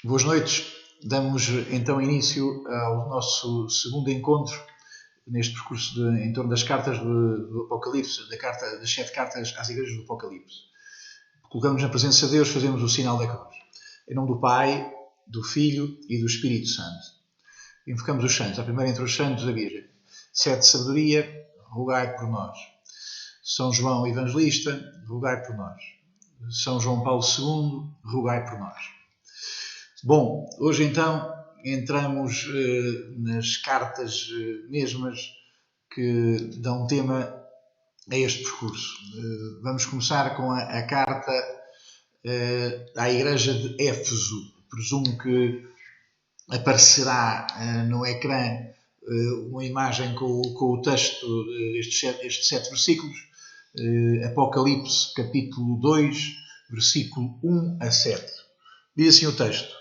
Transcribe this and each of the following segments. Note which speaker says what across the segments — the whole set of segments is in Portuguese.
Speaker 1: Boas noites. Damos então início ao nosso segundo encontro neste percurso em torno das cartas do Apocalipse, das 7 cartas às igrejas do Apocalipse. Colocamos na presença de Deus, fazemos o sinal da cruz. Em nome do Pai, do Filho e do Espírito Santo. Invocamos os santos. A primeira entre os santos, a Virgem. Sete de sabedoria, rogai por nós. São João Evangelista, rogai por nós. São João Paulo II, rogai por nós. Bom, hoje então entramos nas cartas mesmas que dão tema a este percurso. Vamos começar com a carta à igreja de Éfeso. Presumo que aparecerá no ecrã uma imagem com o texto destes 7 versículos. Apocalipse capítulo 2, versículo 1 a 7. Diz assim o texto.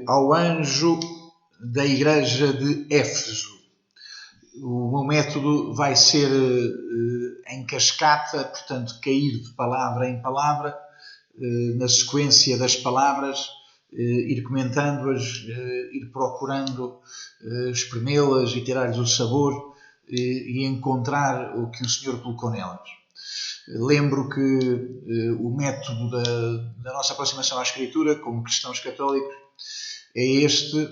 Speaker 1: Ao anjo da igreja de Éfeso. O meu método vai ser em cascata, portanto, cair de palavra em palavra, na sequência das palavras, ir comentando-as, ir procurando espremê-las e tirar-lhes o sabor e encontrar o que o Senhor colocou nelas. Lembro que o método da nossa aproximação à Escritura, como cristãos católicos, é este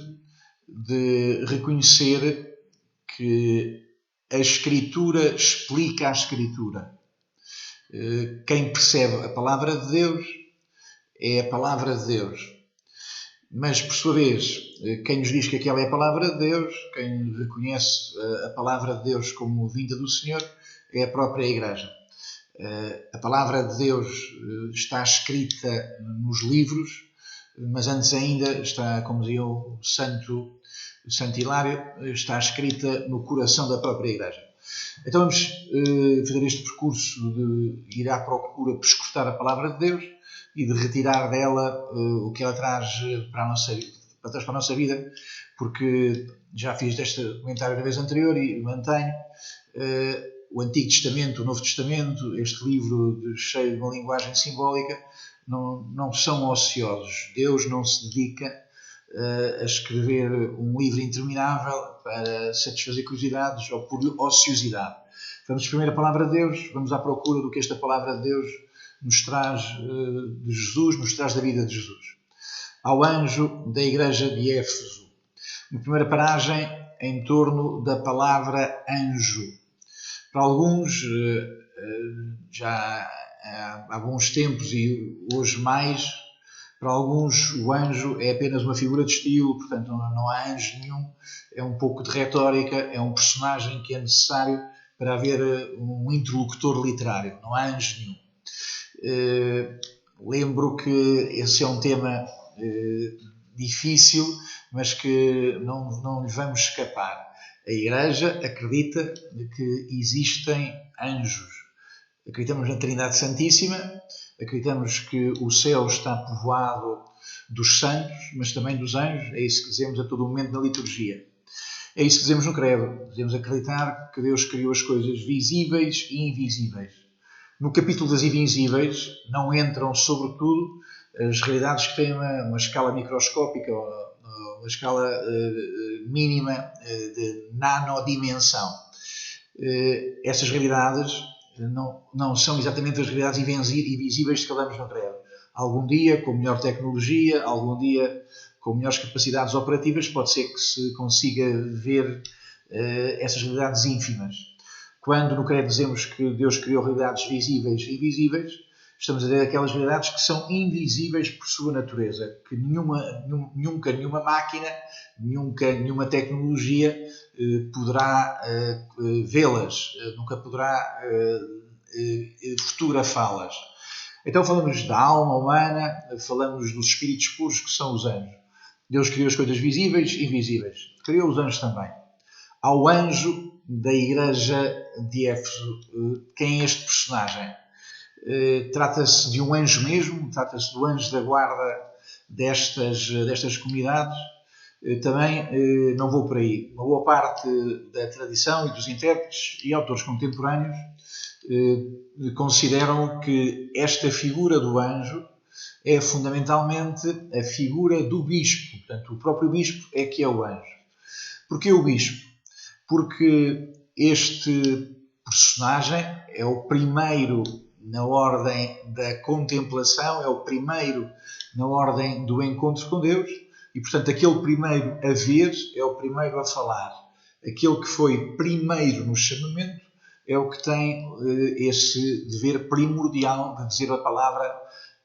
Speaker 1: de reconhecer que a Escritura explica a Escritura. Quem percebe a palavra de Deus é a palavra de Deus. Mas, por sua vez, quem nos diz que aquela é a palavra de Deus, quem reconhece a palavra de Deus como vinda do Senhor, é a própria Igreja. A palavra de Deus está escrita nos livros, mas antes ainda está, como dizia o Santo Hilário, está escrita no coração da própria Igreja. Então vamos fazer este percurso de ir à procura, perscrutar a palavra de Deus e de retirar dela o que ela traz para a nossa vida, porque já fiz este comentário na vez anterior e mantenho. O Antigo Testamento, o Novo Testamento, este livro cheio de uma linguagem simbólica, não são ociosos. Deus não se dedica a escrever um livro interminável para satisfazer curiosidades ou por ociosidade. Vamos primeiro a palavra de Deus, vamos à procura do que esta palavra de Deus nos traz de Jesus, nos traz da vida de Jesus. Ao anjo da igreja de Éfeso. Uma primeira paragem em torno da palavra anjo. Para alguns, já há bons tempos e hoje mais, para alguns o anjo é apenas uma figura de estilo, portanto não há anjo nenhum, é um pouco de retórica, é um personagem que é necessário para haver um interlocutor literário, não há anjo nenhum. Lembro que esse é um tema difícil, mas que não lhe vamos escapar. A Igreja acredita que existem anjos. Acreditamos na Trindade Santíssima, acreditamos que o céu está povoado dos santos, mas também dos anjos. É isso que dizemos a todo momento na liturgia. É isso que dizemos no credo. Devemos acreditar que Deus criou as coisas visíveis e invisíveis. No capítulo das invisíveis não entram, sobretudo, as realidades que têm uma escala microscópica, uma escala mínima de nanodimensão. Essas realidades não são exatamente as realidades invisíveis que falamos no credo. Algum dia, com melhor tecnologia, algum dia com melhores capacidades operativas, pode ser que se consiga ver essas realidades ínfimas. Quando no credo dizemos que Deus criou realidades visíveis e invisíveis, estamos a dizer aquelas realidades que são invisíveis por sua natureza, que nunca nenhuma máquina, nunca nenhuma tecnologia poderá vê-las, nunca poderá fotografá-las. Então falamos da alma humana, falamos dos espíritos puros que são os anjos. Deus criou as coisas visíveis e invisíveis. Criou os anjos também. Ao anjo da igreja de Éfeso, quem é este personagem? Trata-se de um anjo mesmo, trata-se do anjo da guarda destas comunidades. Também não vou por aí. Uma boa parte da tradição e dos intérpretes e autores contemporâneos consideram que esta figura do anjo é fundamentalmente a figura do bispo. Portanto, o próprio bispo é que é o anjo. Porquê o bispo? Porque este personagem é o primeiro na ordem da contemplação, é o primeiro na ordem do encontro com Deus e, portanto, aquele primeiro a ver é o primeiro a falar. Aquele que foi primeiro no chamamento é o que tem esse dever primordial de dizer a palavra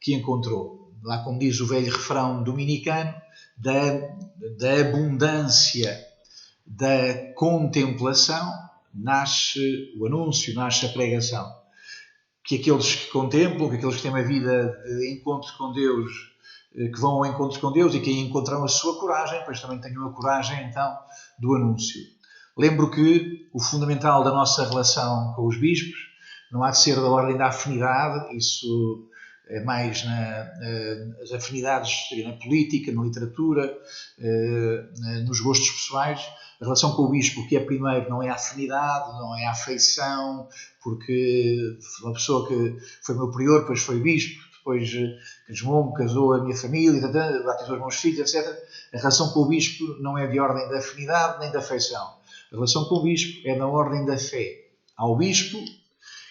Speaker 1: que encontrou. Lá como diz o velho refrão dominicano, da abundância da contemplação nasce o anúncio, nasce a pregação. Que aqueles que contemplam, que aqueles que têm uma vida de encontro com Deus, que vão ao encontro com Deus e que encontram a sua coragem, pois também tenham a coragem, então, do anúncio. Lembro que o fundamental da nossa relação com os bispos não há de ser da ordem da afinidade, isso é mais as afinidades na política, na literatura, nos gostos pessoais. A relação com o bispo, que é primeiro, não é a afinidade, não é a afeição, porque uma pessoa que foi meu prior, depois foi bispo, depois casou-me, casou a minha família, batizou os meus filhos, etc. A relação com o bispo não é de ordem da afinidade nem da afeição. A relação com o bispo é na ordem da fé. Ao bispo,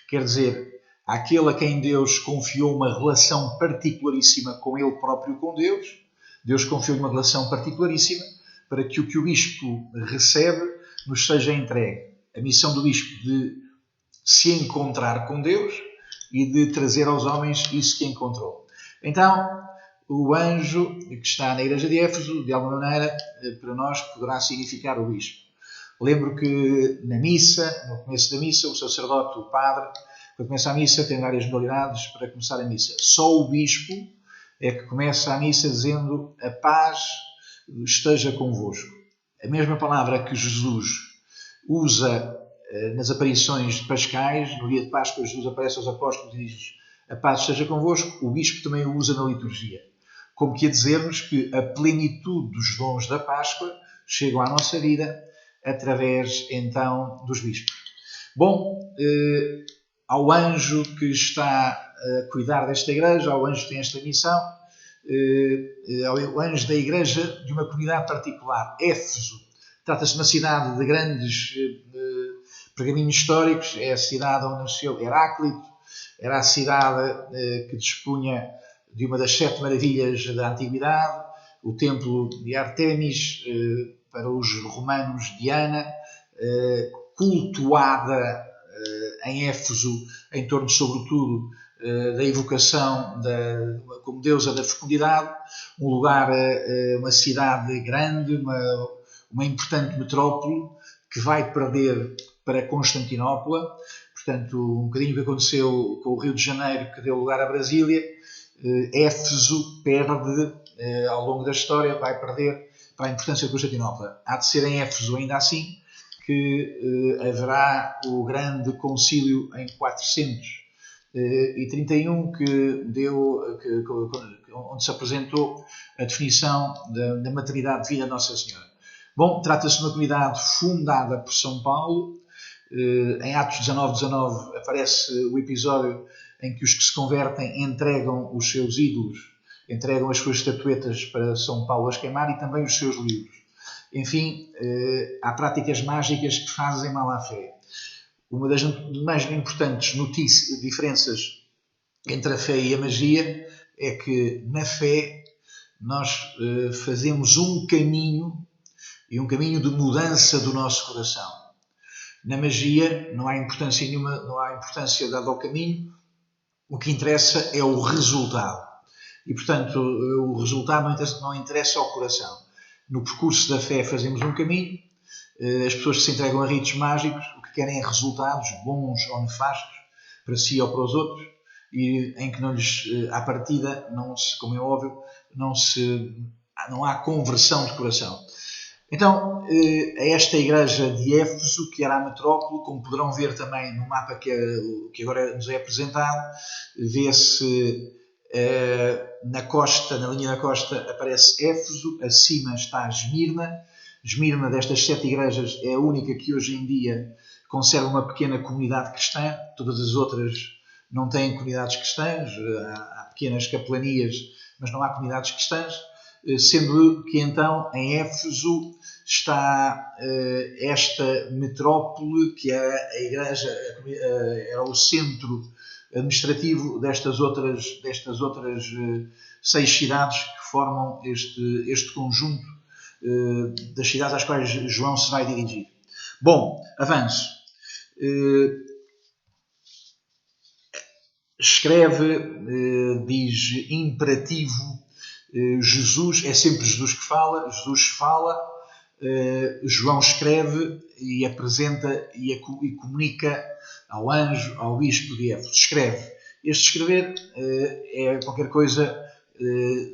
Speaker 1: quer dizer, àquele a quem Deus confiou uma relação particularíssima com ele próprio, com Deus. Deus confiou-lhe uma relação particularíssima para que o bispo recebe nos seja entregue. A missão do bispo de se encontrar com Deus e de trazer aos homens isso que encontrou. Então, o anjo que está na igreja de Éfeso, de alguma maneira, para nós, poderá significar o bispo. Lembro que na missa, no começo da missa, o sacerdote, o padre, quando começa a missa, tem várias modalidades para começar a missa. Só o bispo é que começa a missa dizendo a paz esteja convosco. A mesma palavra que Jesus usa nas aparições pascais, no dia de Páscoa, Jesus aparece aos apóstolos e diz a paz esteja convosco, o bispo também o usa na liturgia. Como que a dizer-nos que a plenitude dos dons da Páscoa chegam à nossa vida através, então, dos bispos. Bom, ao anjo que está a cuidar desta igreja, ao anjo que tem esta missão, ao anjo da igreja de uma comunidade particular, Éfeso. Trata-se de uma cidade de grandes pergaminhos históricos, é a cidade onde nasceu Heráclito, era a cidade que dispunha de uma das 7 maravilhas da antiguidade, o templo de Artemis, para os romanos Diana, cultuada em Éfeso em torno, sobretudo, da evocação como deusa da fecundidade, um lugar, uma cidade grande, uma importante metrópole que vai perder para Constantinopla. Portanto, um bocadinho o que aconteceu com o Rio de Janeiro, que deu lugar a Brasília, Éfeso perde, ao longo da história, vai perder para a importância de Constantinopla. Há de ser em Éfeso, ainda assim, que haverá o grande concílio em 431, onde se apresentou a definição da maternidade divina de Nossa Senhora. Bom, trata-se de uma comunidade fundada por São Paulo. Em Atos 19 aparece o episódio em que os que se convertem entregam os seus ídolos, entregam as suas estatuetas para São Paulo as queimar e também os seus livros. Enfim, há práticas mágicas que fazem mal à fé. Uma das mais importantes diferenças entre a fé e a magia é que na fé nós fazemos um caminho, e um caminho de mudança do nosso coração. Na magia não há importância nenhuma, não há importância dada ao caminho, o que interessa é o resultado. E, portanto, o resultado não interessa ao coração. No percurso da fé fazemos um caminho, as pessoas que se entregam a ritos mágicos, o que querem é resultados bons ou nefastos, para si ou para os outros, e em que não lhes, à partida, como é óbvio, não há conversão de coração. Então, a esta igreja de Éfeso, que era a metrópole, como poderão ver também no mapa que agora nos é apresentado, vê-se na linha da costa aparece Éfeso, acima está Esmirna. Esmirna, destas 7 igrejas, é a única que hoje em dia conserva uma pequena comunidade cristã. Todas as outras não têm comunidades cristãs, há pequenas capelanias, mas não há comunidades cristãs, sendo que então em Éfeso está esta metrópole, que era a igreja, era o centro administrativo destas outras 6 cidades que formam este conjunto das cidades às quais João se vai dirigir. Bom, avanço. Escreve, diz imperativo, Jesus, é sempre Jesus que fala, Jesus fala, João escreve e apresenta e comunica ao anjo, ao bispo de Éfeso. Escreve. Este escrever é qualquer coisa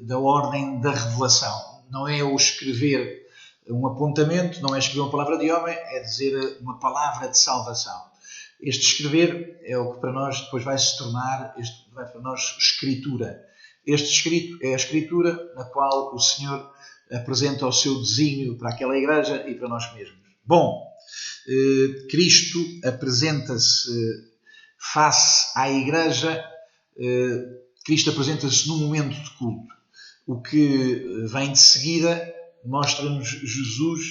Speaker 1: da ordem da revelação. Não é o escrever um apontamento, não é escrever uma palavra de homem, é dizer uma palavra de salvação. Este escrever é o que para nós depois vai se tornar, vai para nós escritura. Este escrito é a escritura na qual o Senhor apresenta o seu desígnio para aquela igreja e para nós mesmos. Bom, Cristo apresenta-se face à igreja, Cristo apresenta-se num momento de culto. O que vem de seguida mostra-nos Jesus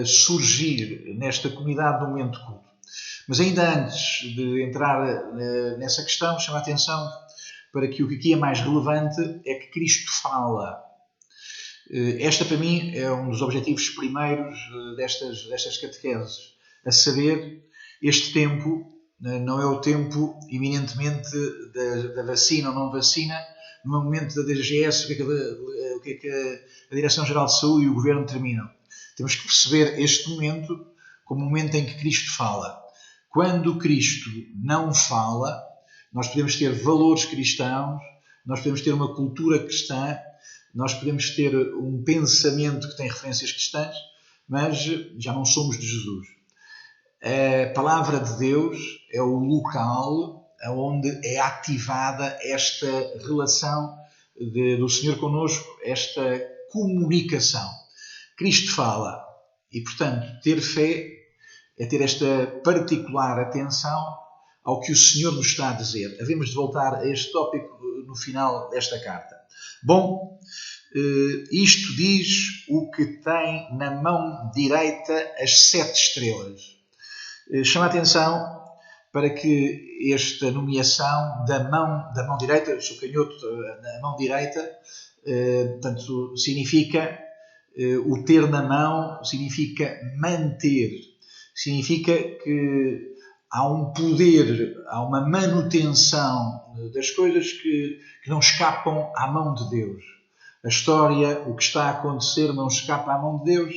Speaker 1: surgir nesta comunidade no momento de culto. Mas ainda antes de entrar nessa questão, chama a atenção para que o que aqui é mais relevante é que Cristo fala. Esta, para mim, é um dos objetivos primeiros destas catequeses. A saber, este tempo não é o tempo eminentemente da vacina ou não vacina. No momento da DGS, o que é que a Direção-Geral de Saúde e o Governo determinam. Temos que perceber este momento como o momento em que Cristo fala. Quando Cristo não fala, nós podemos ter valores cristãos, nós podemos ter uma cultura cristã, nós podemos ter um pensamento que tem referências cristãs, mas já não somos de Jesus. A palavra de Deus é o local onde é ativada esta relação do Senhor connosco, esta comunicação. Cristo fala e, portanto, ter fé é ter esta particular atenção ao que o Senhor nos está a dizer. Havemos de voltar a este tópico no final desta carta. Bom, isto diz o que tem na mão direita as 7 estrelas. Chama a atenção para que esta nomeação da mão direita, sou canhoto, na mão direita, portanto, significa, o ter na mão significa manter, significa que há um poder, há uma manutenção das coisas que não escapam à mão de Deus. A história, o que está a acontecer não escapa à mão de Deus,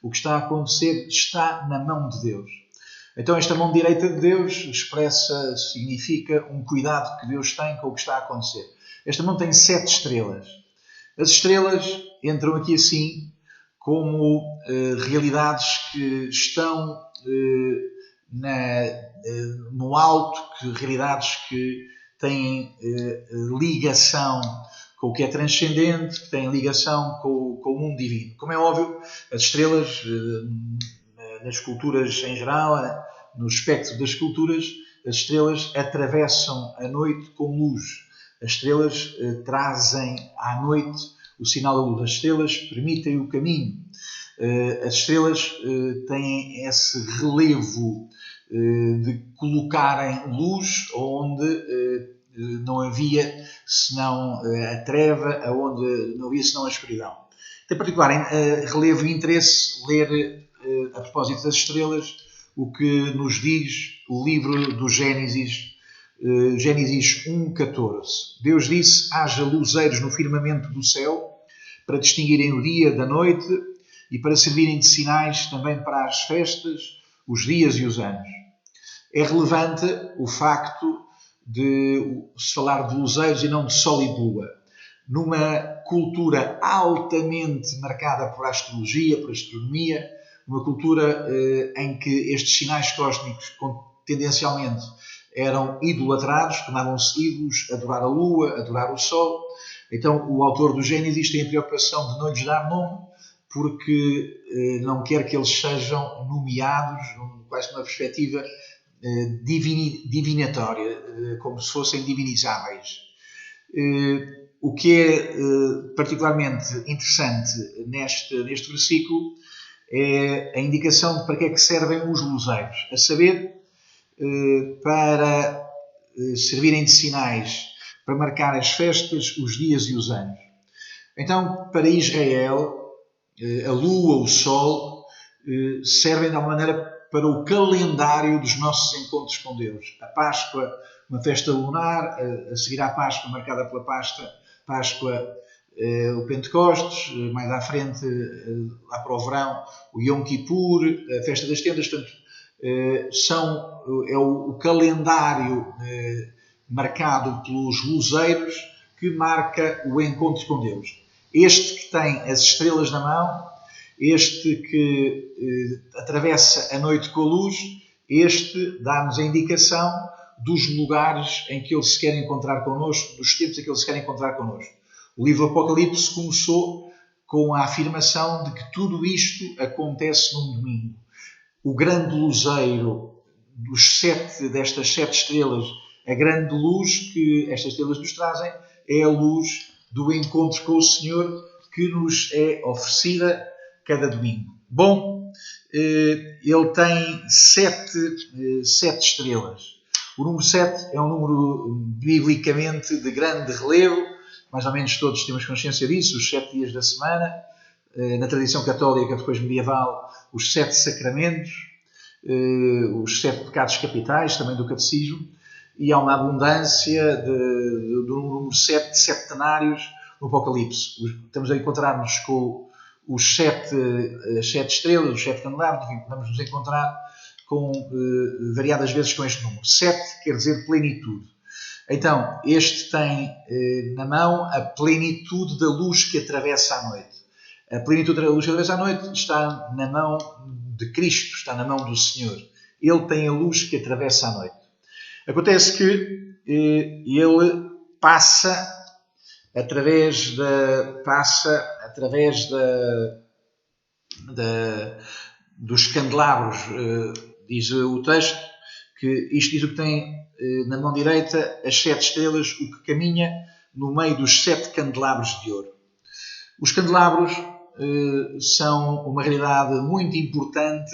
Speaker 1: o que está a acontecer está na mão de Deus. Então esta mão direita de Deus significa um cuidado que Deus tem com o que está a acontecer. Esta mão tem 7 estrelas. As estrelas entram aqui assim como realidades que estão no alto, realidades que têm ligação com o que é transcendente, que têm ligação com o mundo divino. Como é óbvio, as estrelas, nas culturas em geral, no espectro das culturas, as estrelas atravessam a noite com luz. As estrelas trazem à noite o sinal da luz. As estrelas permitem o caminho. As estrelas têm esse relevo de colocarem luz onde não havia senão a treva, onde não havia senão a escuridão. Tem particular relevo e interesse ler, a propósito das estrelas, o que nos diz o livro do Gênesis, Gênesis 1:14. Deus disse: haja luzeiros no firmamento do céu, para distinguirem o dia da noite e para servirem de sinais também para as festas, os dias e os anos. É relevante o facto de se falar de luzeiros e não de sol e de lua. Numa cultura altamente marcada por astrologia, por astronomia, uma cultura em que estes sinais cósmicos tendencialmente eram idolatrados, tornavam-se ídolos, adorar a lua, adorar o sol. Então o autor do Gênesis tem a preocupação de não lhes dar nome, porque não quer que eles sejam nomeados, quase uma perspectiva divinatória, como se fossem divinizáveis. O que é particularmente interessante neste versículo é a indicação de para que é que servem os luzeiros, a saber, para servirem de sinais, para marcar as festas, os dias e os anos. Então, para Israel, a lua, o sol, servem de alguma maneira para o calendário dos nossos encontros com Deus. A Páscoa, uma festa lunar, a seguir à Páscoa, marcada pela Páscoa, o Pentecostes, mais à frente, lá para o verão, o Yom Kippur, a festa das tendas. Portanto, é o calendário marcado pelos luzeiros que marca o encontro com Deus. Este que tem as estrelas na mão, este que atravessa a noite com a luz, este dá-nos a indicação dos lugares em que Ele se quer encontrar connosco, dos tempos em que Ele se quer encontrar connosco. O livro Apocalipse começou com a afirmação de que tudo isto acontece num domingo. O grande luzeiro destas 7 estrelas, a grande luz que estas estrelas nos trazem, é a luz do encontro com o Senhor que nos é oferecida cada domingo. Bom, ele tem 7 estrelas. O número 7 é um número biblicamente de grande relevo, mais ou menos todos temos consciência disso, os 7 dias da semana, na tradição católica, depois medieval, os 7 sacramentos, os 7 pecados capitais, também do catecismo, e há uma abundância do número 7 de septenários no Apocalipse. Estamos a encontrar-nos com as 7 estrelas, os 7 candelabros, vamos nos encontrar variadas vezes com este número. 7 quer dizer plenitude. Então, este tem na mão a plenitude da luz que atravessa a noite. A plenitude da luz que atravessa a noite está na mão de Cristo, está na mão do Senhor. Ele tem a luz que atravessa a noite. Acontece que ele passa através dos candelabros, diz o texto, que isto diz o que tem na mão direita as 7 estrelas, o que caminha no meio dos 7 candelabros de ouro. Os candelabros são uma realidade muito importante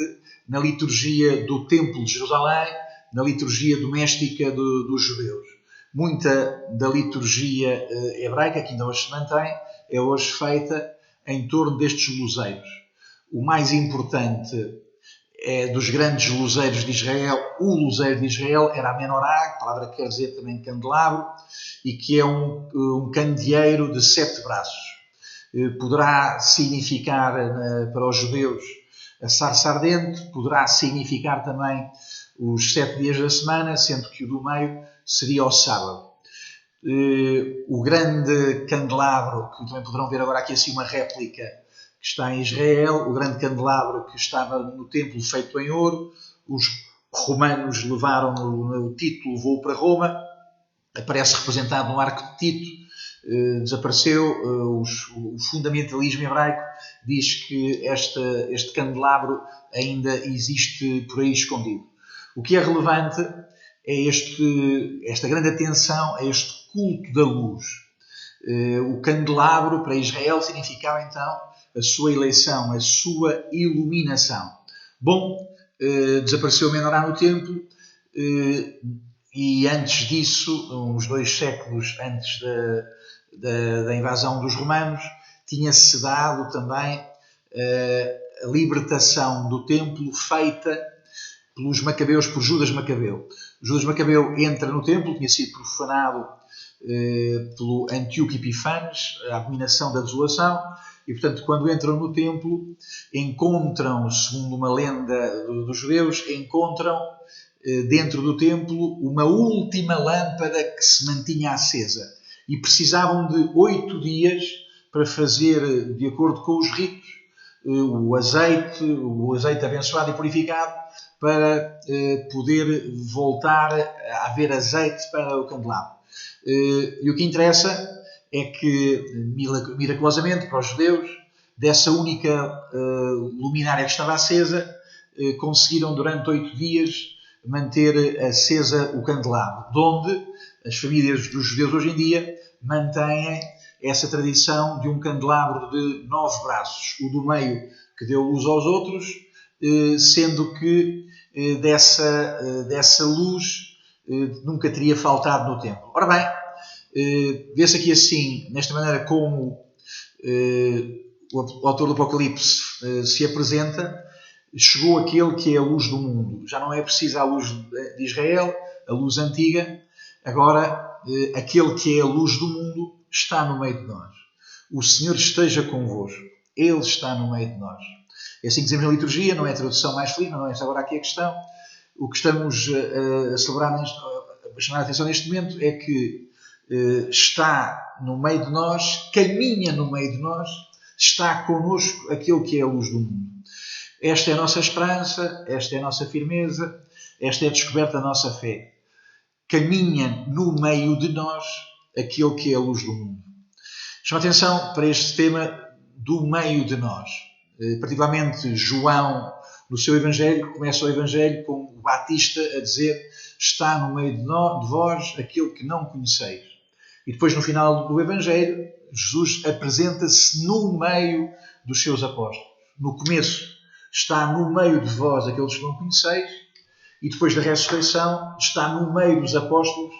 Speaker 1: na liturgia do Templo de Jerusalém, na liturgia doméstica dos judeus. Muita da liturgia hebraica, que ainda hoje se mantém, é hoje feita em torno destes luzeiros. O mais importante dos grandes luzeiros de Israel, o luzeiro de Israel era a menorá, a palavra que quer dizer também candelabro, e que é um candeeiro de 7 braços. Poderá significar para os judeus a sarça ardente, poderá significar também os 7 dias da semana, sendo que o do meio seria o sábado. O grande candelabro, que também poderão ver agora aqui assim uma réplica que está em Israel, o grande candelabro que estava no templo feito em ouro, os romanos levaram o Tito, levou para Roma, aparece representado no arco de Tito, desapareceu. O fundamentalismo hebraico diz que este candelabro ainda existe por aí escondido. O que é relevante é esta grande atenção a este culto da luz. O candelabro para Israel significava então a sua eleição, a sua iluminação. Bom, desapareceu a menorá no templo e antes disso, uns 2 séculos antes da invasão dos romanos, tinha-se dado também a libertação do templo feita pelos Macabeus, por Judas Macabeu. Judas Macabeu entra no templo, tinha sido profanado pelo Antíoco Epifanes, a abominação da desolação, e portanto quando entram no templo encontram, segundo uma lenda dos judeus, encontram dentro do templo uma última lâmpada que se mantinha acesa e precisavam de 8 dias para fazer, de acordo com os ritos, o azeite abençoado e purificado para poder voltar a haver azeite para o candelabro. E o que interessa é que, miraculosamente para os judeus, dessa única luminária que estava acesa, conseguiram durante 8 dias manter acesa o candelabro, de onde as famílias dos judeus hoje em dia mantêm essa tradição de um candelabro de 9 braços, o do meio que deu luz aos outros, sendo que dessa luz nunca teria faltado no templo. Ora bem, vê-se aqui assim, nesta maneira como o autor do Apocalipse se apresenta. Chegou aquele que é a luz do mundo. Já não é preciso a luz de Israel, a luz antiga. Agora, aquele que é a luz do mundo está no meio de nós. O Senhor esteja convosco. Ele está no meio de nós. É assim que dizemos na liturgia, não é a tradução mais feliz, não é esta agora aqui a questão. O que estamos a celebrar, a chamar a atenção neste momento, é que está no meio de nós, caminha no meio de nós, está connosco aquele que é a luz do mundo. Esta é a nossa esperança, esta é a nossa firmeza, esta é a descoberta da nossa fé. Caminha no meio de nós aquele que é a luz do mundo. Chama atenção para este tema do meio de nós. Particularmente João, no seu Evangelho, começa o Evangelho com o Batista a dizer: está no meio de vós aquele que não conheceis. E depois, no final do Evangelho, Jesus apresenta-se no meio dos seus apóstolos. No começo, está no meio de vós aqueles que não conheceis, e depois da ressurreição está no meio dos apóstolos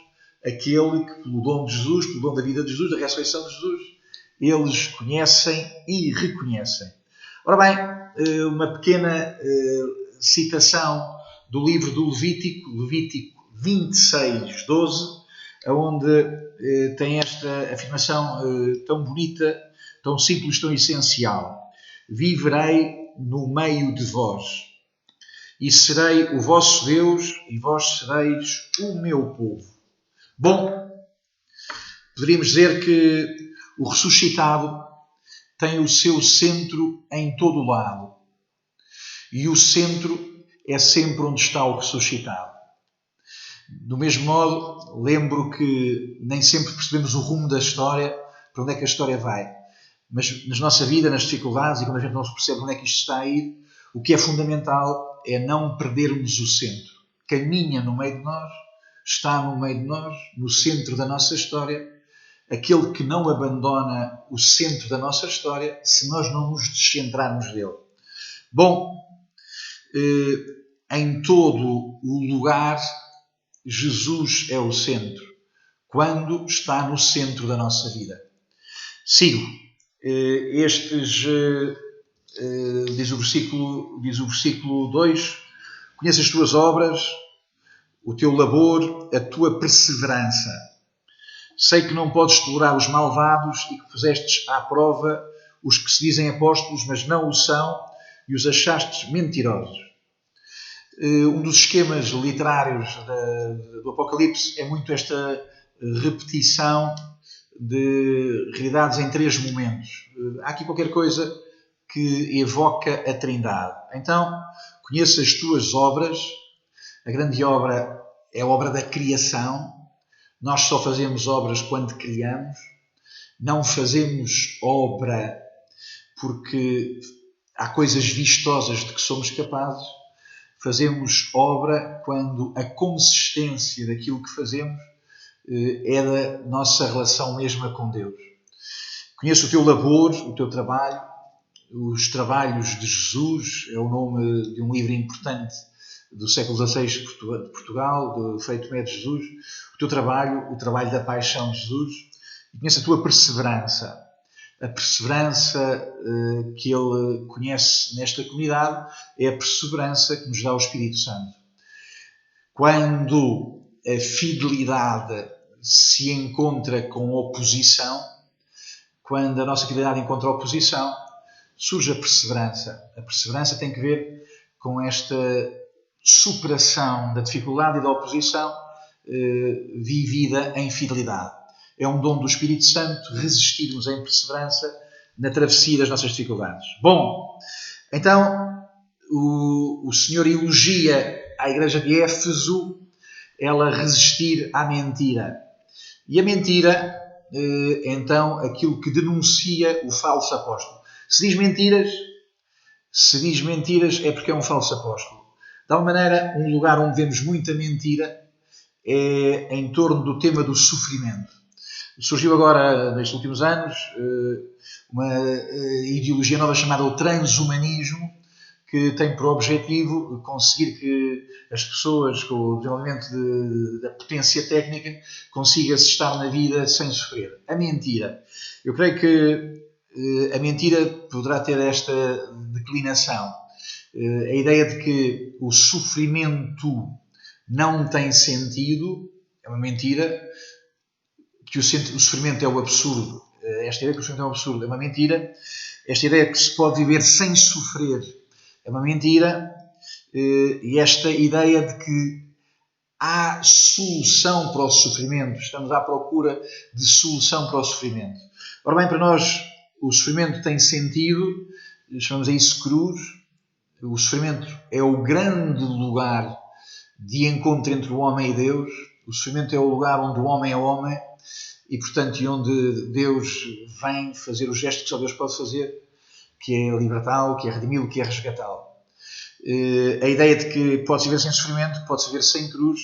Speaker 1: aquele que, pelo dom de Jesus, pelo dom da vida de Jesus, da ressurreição de Jesus, eles conhecem e reconhecem. Ora bem, uma pequena citação do livro do Levítico 26, 12, onde tem esta afirmação tão bonita, tão simples, tão essencial. Viverei no meio de vós, e serei o vosso Deus, e vós sereis o meu povo. Bom, poderíamos dizer que o ressuscitado tem o seu centro em todo o lado, e o centro é sempre onde está o ressuscitado. Do mesmo modo, lembro que nem sempre percebemos o rumo da história, para onde é que a história vai. Mas na nossa vida, nas dificuldades, e quando a gente não se percebe onde é que isto está a ir, o que é fundamental é não perdermos o centro. Caminha no meio de nós, está no meio de nós, no centro da nossa história, aquele que não abandona o centro da nossa história se nós não nos descentrarmos dele. Bom, em todo o lugar, Jesus é o centro, quando está no centro da nossa vida. Sigo. Diz o versículo 2, conheço as tuas obras, o teu labor, a tua perseverança. Sei que não podes tolerar os malvados e que pusestes à prova os que se dizem apóstolos, mas não o são, e os achastes mentirosos. Um dos esquemas literários do Apocalipse é muito esta repetição de realidades em 3 momentos. Há aqui qualquer coisa que evoca a Trindade. Então, conheço as tuas obras. A grande obra é a obra da criação. Nós só fazemos obras quando criamos. Não fazemos obra porque há coisas vistosas de que somos capazes. Fazemos obra quando a consistência daquilo que fazemos é da nossa relação mesma com Deus. Conheço o teu labor, o teu trabalho, os trabalhos de Jesus, é o nome de um livro importante do século XVI de Portugal, do Frei Tomé de Jesus. O teu trabalho, o trabalho da paixão de Jesus. E conheço a tua perseverança. A perseverança que ele conhece nesta comunidade é a perseverança que nos dá o Espírito Santo. Quando a fidelidade se encontra com oposição, quando a nossa fidelidade encontra oposição, surge a perseverança. A perseverança tem que ver com esta superação da dificuldade e da oposição vivida em fidelidade. É um dom do Espírito Santo resistirmos em perseverança na travessia das nossas dificuldades. Bom, então o Senhor elogia à igreja de Éfeso ela resistir à mentira. E a mentira, então, aquilo que denuncia o falso apóstolo. Se diz mentiras é porque é um falso apóstolo. De alguma maneira, um lugar onde vemos muita mentira é em torno do tema do sofrimento. Surgiu agora, nestes últimos anos, uma ideologia nova chamada o transhumanismo, que tem por objetivo conseguir que as pessoas, com o desenvolvimento da potência técnica, consigam-se estar na vida sem sofrer. A mentira. Eu creio que a mentira poderá ter esta declinação. A ideia de que o sofrimento não tem sentido é uma mentira, que o sofrimento é o absurdo. Esta ideia de que o sofrimento é um absurdo é uma mentira. Esta ideia de que se pode viver sem sofrer é uma mentira. E esta ideia de que há solução para o sofrimento, estamos à procura de solução para o sofrimento. Ora bem, para nós o sofrimento tem sentido, chamamos a isso cruz. O sofrimento é o grande lugar de encontro entre o homem e Deus. O sofrimento é o lugar onde o homem é homem e, portanto, onde Deus vem fazer o gesto que só Deus pode fazer, que é libertá-lo, que é redimi-lo, que é resgatá-lo. A ideia de que pode-se viver sem sofrimento, pode-se viver sem cruz,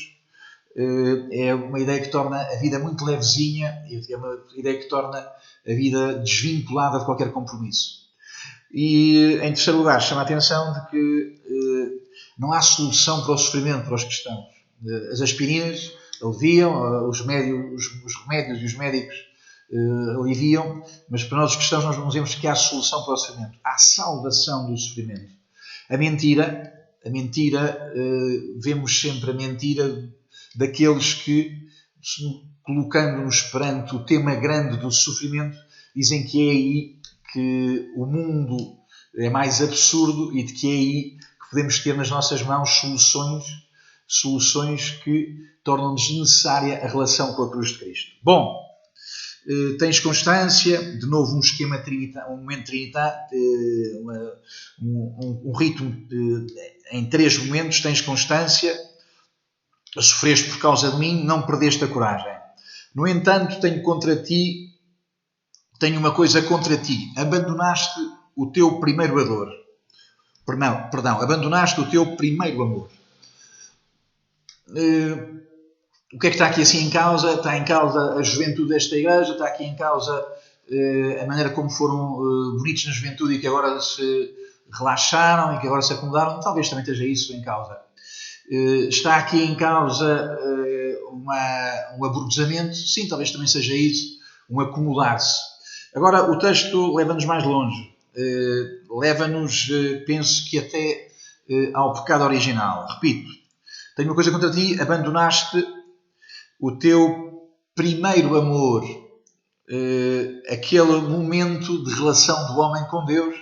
Speaker 1: é uma ideia que torna a vida muito levezinha, é uma ideia que torna a vida desvinculada de qualquer compromisso. E, em terceiro lugar, chama a atenção de que não há solução para o sofrimento para os cristãos. As aspirinas aliviam, os remédios e os médicos aliviam, mas para nós os cristãos nós não dizemos que há solução para o sofrimento. Há salvação do sofrimento. A mentira, vemos sempre a mentira daqueles que, colocando-nos perante o tema grande do sofrimento, dizem que é aí que o mundo é mais absurdo e de que é aí que podemos ter nas nossas mãos soluções que tornam desnecessária a relação com a cruz de Cristo. Bom, tens constância, de novo um esquema um momento trinitário, um ritmo em 3 momentos, tens constância, sofreste por causa de mim, não perdeste a coragem. No entanto, tenho uma coisa contra ti, abandonaste o teu primeiro amor. Abandonaste o teu primeiro amor. O que é que está aqui assim em causa? Está em causa a juventude desta igreja, está aqui em causa a maneira como foram bonitos na juventude e que agora se relaxaram e que agora se acomodaram. Talvez também esteja isso em causa. Está aqui em causa um aborrecimento? Sim, talvez também seja isso, um acomodar-se. Agora, o texto leva-nos mais longe. Leva-nos, penso que até ao pecado original. Repito, tenho uma coisa contra ti, abandonaste o teu primeiro amor, aquele momento de relação do homem com Deus,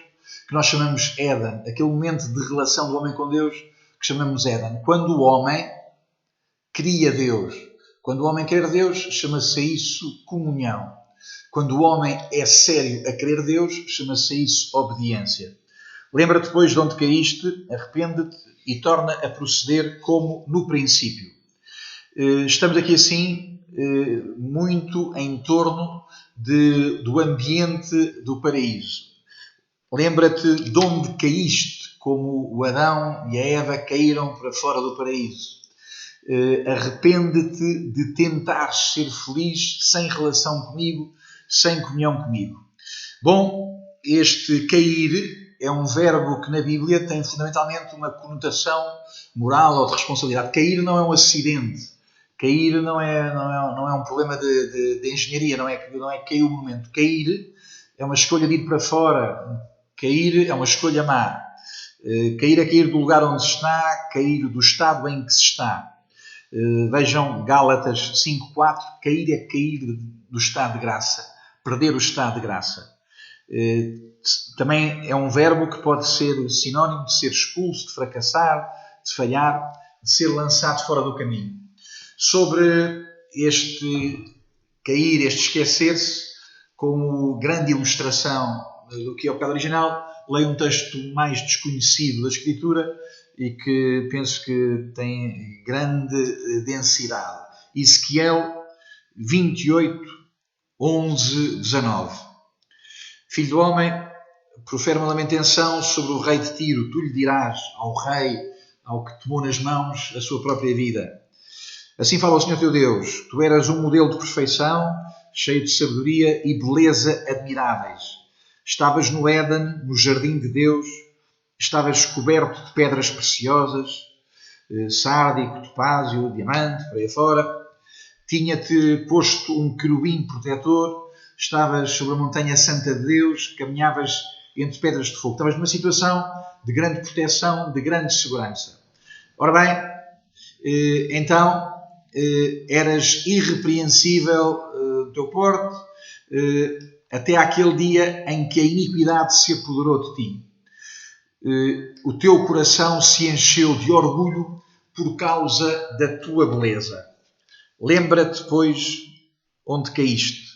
Speaker 1: que nós chamamos Éden, aquele momento de relação do homem com Deus, que chamamos Éden. Quando o homem cria Deus, quando o homem quer Deus, chama-se isso comunhão. Quando o homem é sério a querer Deus, chama-se isso obediência. Lembra-te depois de onde caíste, arrepende-te e torna a proceder como no princípio. Estamos aqui assim muito em torno do ambiente do paraíso. Lembra-te de onde caíste, como o Adão e a Eva caíram para fora do paraíso. Arrepende-te de tentar ser feliz sem relação comigo, sem comunhão comigo. Bom, este cair é um verbo que na Bíblia tem fundamentalmente uma conotação moral ou de responsabilidade. Cair não é um acidente. Cair não é um problema de engenharia, não é cair o momento. Cair é uma escolha de ir para fora. Cair é uma escolha má. Cair é cair do lugar onde se está, cair do estado em que se está. Vejam Gálatas 5.4, cair é cair do estado de graça, perder o estado de graça. Também é um verbo que pode ser sinónimo de ser expulso, de fracassar, de falhar, de ser lançado fora do caminho. Sobre este cair, este esquecer-se, como grande ilustração do que é o pecado original, leio um texto mais desconhecido da Escritura e que penso que tem grande densidade. Ezequiel 28, 11, 19. Filho do homem, profere uma lamentação sobre o rei de Tiro. Tu lhe dirás ao rei, ao que tomou nas mãos a sua própria vida. Assim fala o Senhor teu Deus. Tu eras um modelo de perfeição, cheio de sabedoria e beleza admiráveis. Estavas no Éden, no jardim de Deus, estavas coberto de pedras preciosas, sárdico, topázio, diamante, por aí fora. Tinha-te posto um querubim protetor, estavas sobre a montanha santa de Deus, caminhavas entre pedras de fogo. Estavas numa situação de grande proteção, de grande segurança. Ora bem, então eras irrepreensível do teu porte, até àquele dia em que a iniquidade se apoderou de ti. O teu coração se encheu de orgulho por causa da tua beleza. Lembra-te, pois, onde caíste.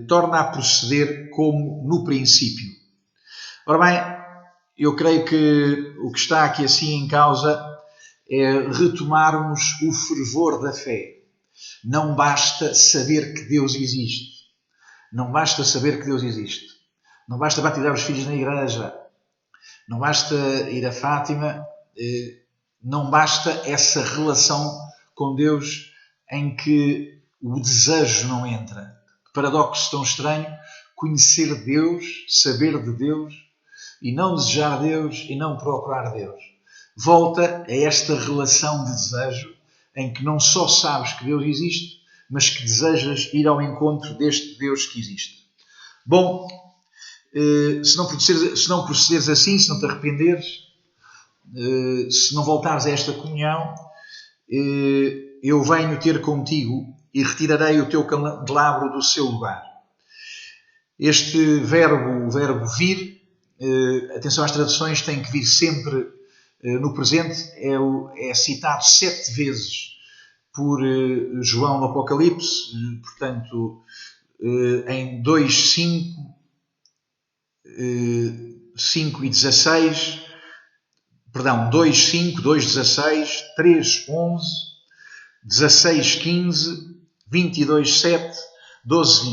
Speaker 1: Torna a proceder como no princípio. Ora bem, eu creio que o que está aqui assim em causa é retomarmos o fervor da fé. Não basta saber que Deus existe. Não basta saber que Deus existe. Não basta batizar os filhos na igreja. Não basta ir a Fátima. Não basta essa relação com Deus em que o desejo não entra. Que paradoxo tão estranho, conhecer Deus, saber de Deus e não desejar Deus e não procurar Deus. Volta a esta relação de desejo em que não só sabes que Deus existe, mas que desejas ir ao encontro deste Deus que existe. Bom, se não procederes assim, se não te arrependeres, se não voltares a esta comunhão, eu venho ter contigo e retirarei o teu candelabro do seu lugar. Este verbo, o verbo vir, atenção às traduções, tem que vir sempre no presente, é citado 7 vezes por João no Apocalipse, portanto, em 2, 5 e 16, perdão, 2, 5, 2, 16, 3, 11, 16, 15, 22, 7, 12,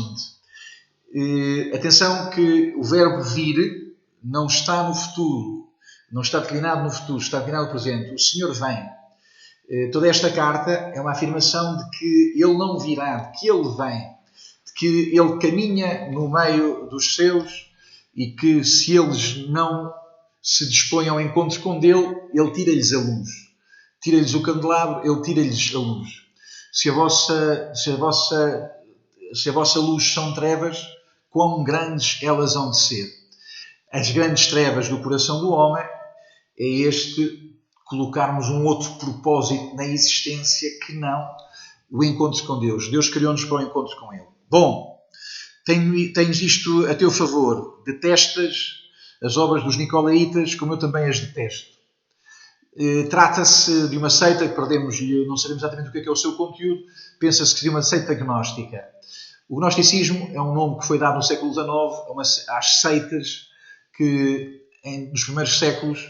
Speaker 1: 20. Atenção que o verbo vir não está no futuro, não está declinado no futuro, está declinado no presente. O Senhor vem. Toda esta carta é uma afirmação de que Ele não virá, de que Ele vem, de que Ele caminha no meio dos seus e que se eles não se dispõem ao encontro com Ele tira-lhes a luz. Tira-lhes o candelabro, Ele tira-lhes a luz. Se a vossa luz são trevas, quão grandes elas hão de ser. As grandes trevas do coração do homem é colocarmos um outro propósito na existência que não o encontro com Deus. Deus criou-nos para o encontro com Ele. Bom, tens isto a teu favor. Detestas as obras dos Nicolaitas, como eu também as detesto. Trata-se de uma seita que perdemos e não sabemos exatamente o que é o seu conteúdo. Pensa-se que de uma seita gnóstica. O gnosticismo é um nome que foi dado no século XIX às seitas que, nos primeiros séculos,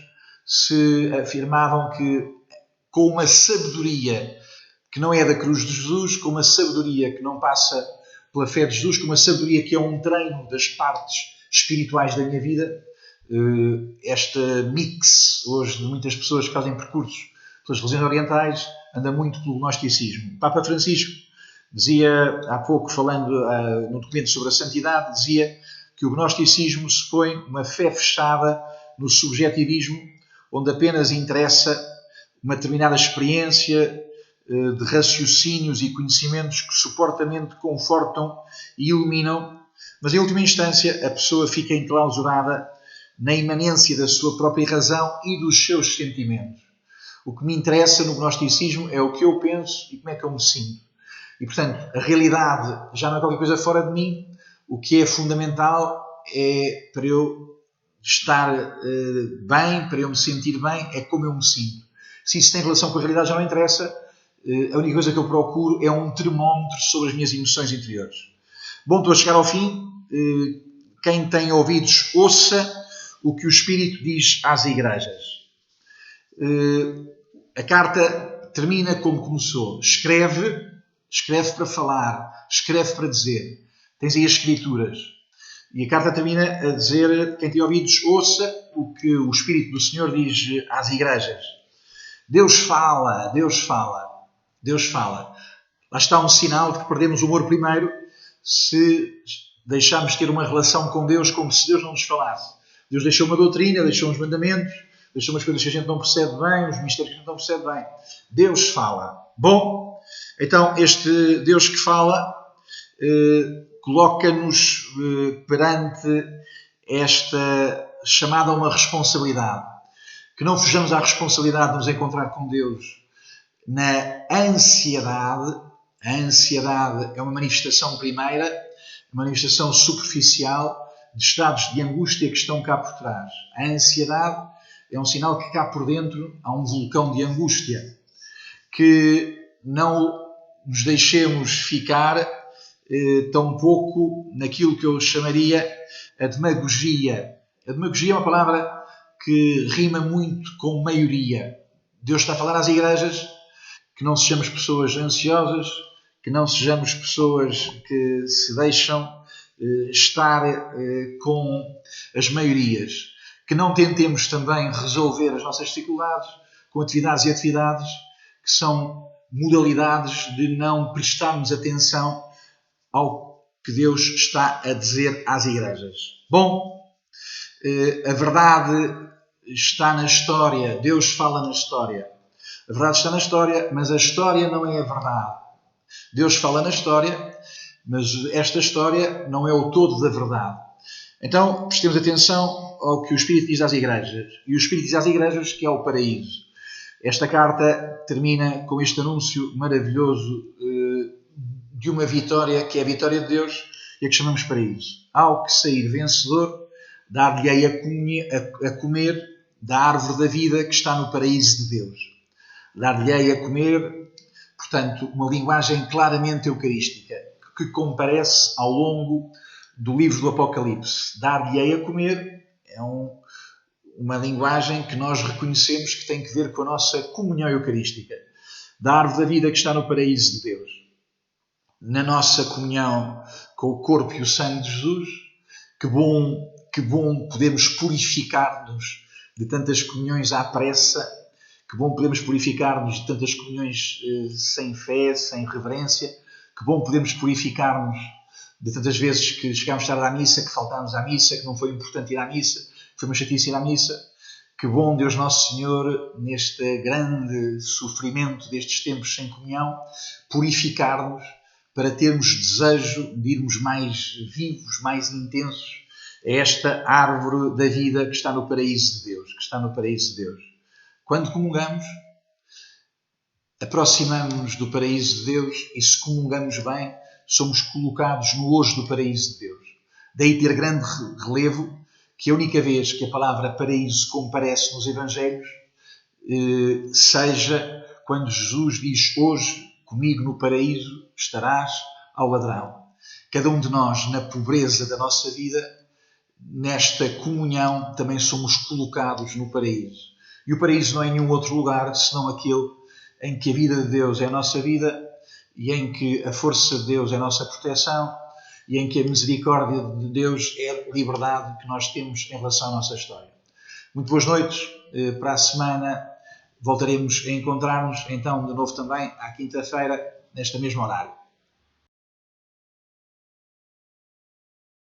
Speaker 1: se afirmavam que, com uma sabedoria que não é da cruz de Jesus, com uma sabedoria que não passa pela fé de Jesus, com uma sabedoria que é um treino das partes espirituais da minha vida, esta mix hoje de muitas pessoas que fazem percursos pelas religiões orientais anda muito pelo gnosticismo. O Papa Francisco dizia, há pouco falando no documento sobre a santidade, dizia que o gnosticismo supõe uma fé fechada no subjetivismo, onde apenas interessa uma determinada experiência de raciocínios e conhecimentos que supostamente confortam e iluminam, mas em última instância a pessoa fica enclausurada na imanência da sua própria razão e dos seus sentimentos. O que me interessa no gnosticismo é o que eu penso e como é que eu me sinto. E, portanto, a realidade já não é qualquer coisa fora de mim. O que é fundamental é, para eu estar bem, para eu me sentir bem, é como eu me sinto. Se isso tem relação com a realidade já não interessa. A única coisa que eu procuro é um termómetro sobre as minhas emoções interiores. Bom, estou a chegar ao fim. Quem tem ouvidos, ouça o que o Espírito diz às igrejas. A carta termina como começou. Escreve para falar, escreve para dizer. Tens aí as escrituras. E a carta termina a dizer, quem tem ouvidos, ouça o que o Espírito do Senhor diz às igrejas. Deus fala. Lá está um sinal de que perdemos o humor primeiro, se deixarmos de ter uma relação com Deus como se Deus não nos falasse. Deus deixou uma doutrina, deixou uns mandamentos, deixou umas coisas que a gente não percebe bem, uns mistérios que a gente não percebe bem. Deus fala. Bom, então este Deus que fala coloca-nos perante esta chamada a uma responsabilidade. Que não fujamos à responsabilidade de nos encontrar com Deus na ansiedade. A ansiedade é uma manifestação primeira, uma manifestação superficial de estados de angústia que estão cá por trás. A ansiedade é um sinal que cá por dentro há um vulcão de angústia. Que não nos deixemos ficar tão pouco naquilo que eu chamaria a demagogia. A demagogia é uma palavra que rima muito com maioria. Deus está a falar às igrejas que não sejamos pessoas ansiosas, que não sejamos pessoas que se deixam estar com as maiorias, que não tentemos também resolver as nossas dificuldades com atividades e atividades que são modalidades de não prestarmos atenção ao que Deus está a dizer às igrejas. Bom, a verdade está na história, Deus fala na história. A verdade está na história, mas a história não é a verdade. Deus fala na história, mas esta história não é o todo da verdade. Então, prestemos atenção ao que o Espírito diz às igrejas. E o Espírito diz às igrejas que é o paraíso. Esta carta termina com este anúncio maravilhoso de uma vitória, que é a vitória de Deus, e a que chamamos paraíso. Ao que sair vencedor, dar-lhe-ei a comer da árvore da vida que está no paraíso de Deus. Dar-lhe-ei a comer, portanto, uma linguagem claramente eucarística, que comparece ao longo do livro do Apocalipse. Dar-lhe-ei a comer é uma linguagem que nós reconhecemos que tem que ver com a nossa comunhão eucarística. Da árvore da vida que está no paraíso de Deus. Na nossa comunhão com o corpo e o sangue de Jesus, que bom podemos purificar-nos de tantas comunhões à pressa, que bom podemos purificar-nos de tantas comunhões sem fé, sem reverência, que bom podemos purificar-nos de tantas vezes que chegámos tarde à missa, que faltámos à missa, que não foi importante ir à missa, que foi uma chatice ir à missa. Que bom, Deus Nosso Senhor, neste grande sofrimento destes tempos sem comunhão, purificar-nos para termos desejo de irmos mais vivos, mais intensos a esta árvore da vida que está no paraíso de Deus, que está no paraíso de Deus. Quando comungamos, aproximamos-nos do paraíso de Deus e se comungamos bem, somos colocados no hoje do paraíso de Deus. Daí ter grande relevo que a única vez que a palavra paraíso comparece nos Evangelhos seja quando Jesus diz: hoje comigo no paraíso estarás ao ladrão. Cada um de nós, na pobreza da nossa vida, nesta comunhão, também somos colocados no paraíso. E o paraíso não é nenhum outro lugar senão aquele em que a vida de Deus é a nossa vida e em que a força de Deus é a nossa proteção e em que a misericórdia de Deus é a liberdade que nós temos em relação à nossa história. Muito boas noites. Para a semana voltaremos a encontrar-nos, então, de novo também, à quinta-feira, neste mesmo horário.